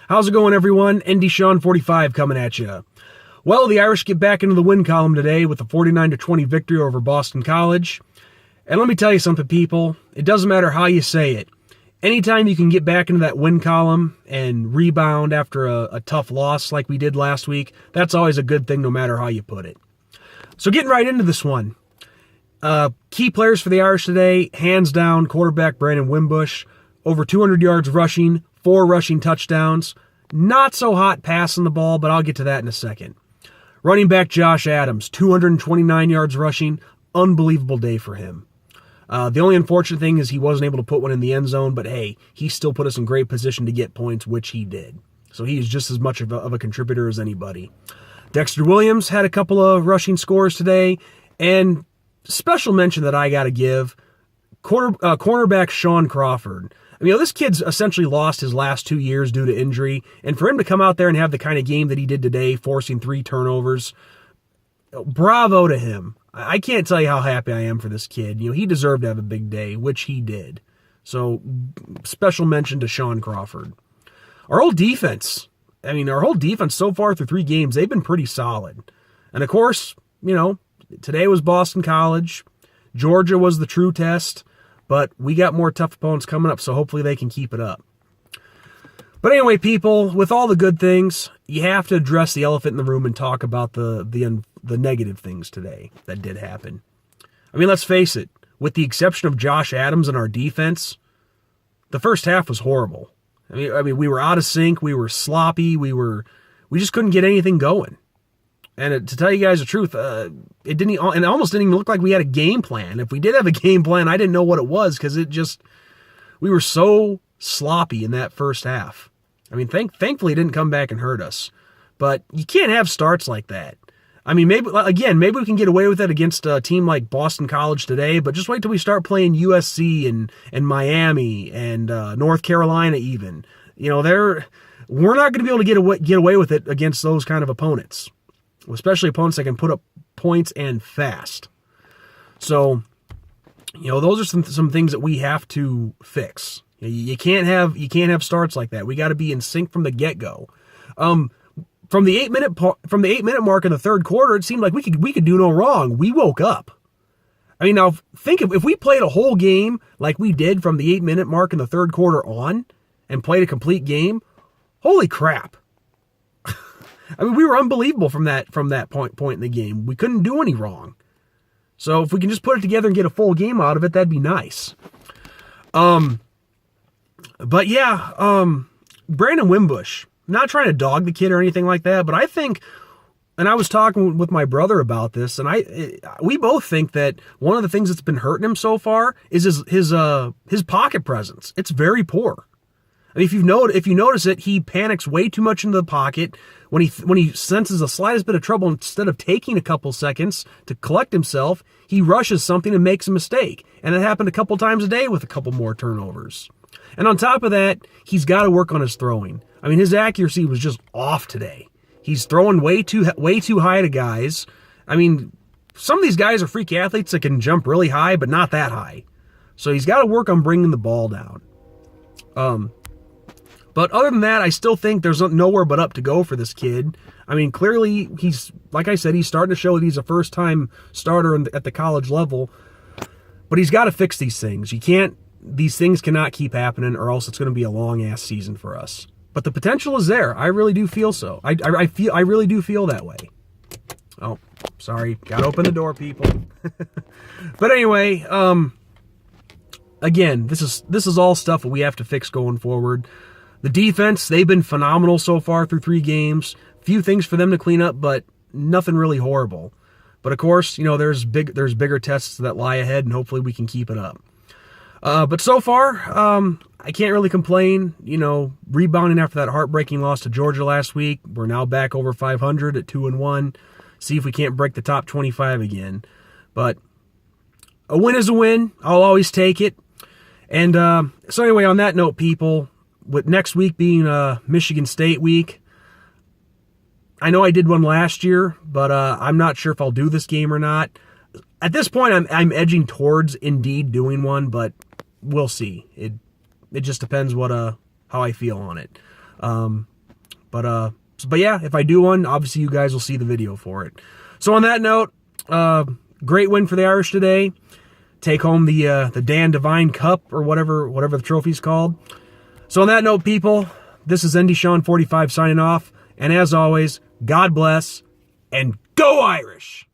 How's it going, everyone? ND Sean 45 coming at you. Well, the Irish get back into the win column today with a 49-20 victory over Boston College. And let me tell you something, people. It doesn't matter how you say it. Anytime you can get back into that win column and rebound after a tough loss like we did last week, that's always a good thing no matter how you put it. So getting right into this one. Key players for the Irish today, hands down, quarterback Brandon Wimbush, over 200 yards rushing, 4 rushing touchdowns. Not so hot passing the ball, but I'll get to that in a second. Running back Josh Adams, 229 yards rushing. Unbelievable day for him. The only unfortunate thing is he wasn't able to put one in the end zone, but hey, he still put us in great position to get points, which he did. So he is just as much of a contributor as anybody. Dexter Williams had a couple of rushing scores today, and special mention that I got to give, cornerback Sean Crawford. I mean, this kid's essentially lost his last 2 years due to injury, and for him to come out there and have the kind of game that he did today, forcing 3 turnovers, bravo to him. I can't tell you how happy I am for this kid. He deserved to have a big day, which he did. So, special mention to Sean Crawford. Our whole defense so far through 3 games, they've been pretty solid. And of course, today was Boston College. Georgia was the true test. But we got more tough opponents coming up, so hopefully they can keep it up. But anyway, people, with all the good things, you have to address the elephant in the room and talk about the negative things today that did happen. I mean, let's face it. With the exception of Josh Adams and our defense, the first half was horrible. I mean, we were out of sync. We were sloppy. We just couldn't get anything going. And to tell you guys the truth, it almost didn't even look like we had a game plan. If we did have a game plan, I didn't know what it was because we were so sloppy in that first half. I mean, thankfully it didn't come back and hurt us. But you can't have starts like that. I mean, maybe we can get away with it against a team like Boston College today, but just wait till we start playing USC and Miami and North Carolina even. We're not going to be able to get away with it against those kind of opponents. Especially opponents that can put up points and fast. So, those are some things that we have to fix. You can't have starts like that. We got to be in sync from the get-go. From the 8-minute mark in the third quarter, it seemed like we could do no wrong. We woke up. I mean, now think if we played a whole game like we did from the 8-minute mark in the third quarter on, and played a complete game. Holy crap! I mean, we were unbelievable from that point in the game. We couldn't do any wrong. So if we can just put it together and get a full game out of it, that'd be nice. But yeah, Brandon Wimbush. I'm not trying to dog the kid or anything like that, but I think, and I was talking with my brother about this, and we both think that one of the things that's been hurting him so far is his pocket presence. It's very poor. I mean, if you notice it, he panics way too much into the pocket. When he senses the slightest bit of trouble, instead of taking a couple seconds to collect himself, he rushes something and makes a mistake. And it happened a couple times a day with a couple more turnovers. And on top of that, he's got to work on his throwing. I mean, his accuracy was just off today. He's throwing way too high to guys. I mean, some of these guys are freak athletes that can jump really high, but not that high. So he's got to work on bringing the ball down. But other than that, I still think there's nowhere but up to go for this kid. I mean, clearly, like I said, he's starting to show that he's a first-time starter at the college level. But he's got to fix these things. These things cannot keep happening, or else it's going to be a long-ass season for us. But the potential is there. I really do feel so. I really do feel that way. Oh, sorry. Got to open the door, people. But anyway, again, this is all stuff that we have to fix going forward. The defense, they've been phenomenal so far through 3 games. Few things for them to clean up, but nothing really horrible. But of course, there's bigger tests that lie ahead, and hopefully we can keep it up. But so far, I can't really complain. Rebounding after that heartbreaking loss to Georgia last week, we're now back over 500 at 2-1. See if we can't break the top 25 again. But a win is a win. I'll always take it. And so anyway, on that note, people, with next week being Michigan State week, I know I did one last year, but I'm not sure if I'll do this game or not. At this point, I'm edging towards indeed doing one, but we'll see. It just depends how I feel on it. But yeah, if I do one, obviously you guys will see the video for it. So on that note, great win for the Irish today. Take home the Dan Devine Cup or whatever the trophy's called. So on that note, people, this is NDSean45 signing off. And as always, God bless and go Irish!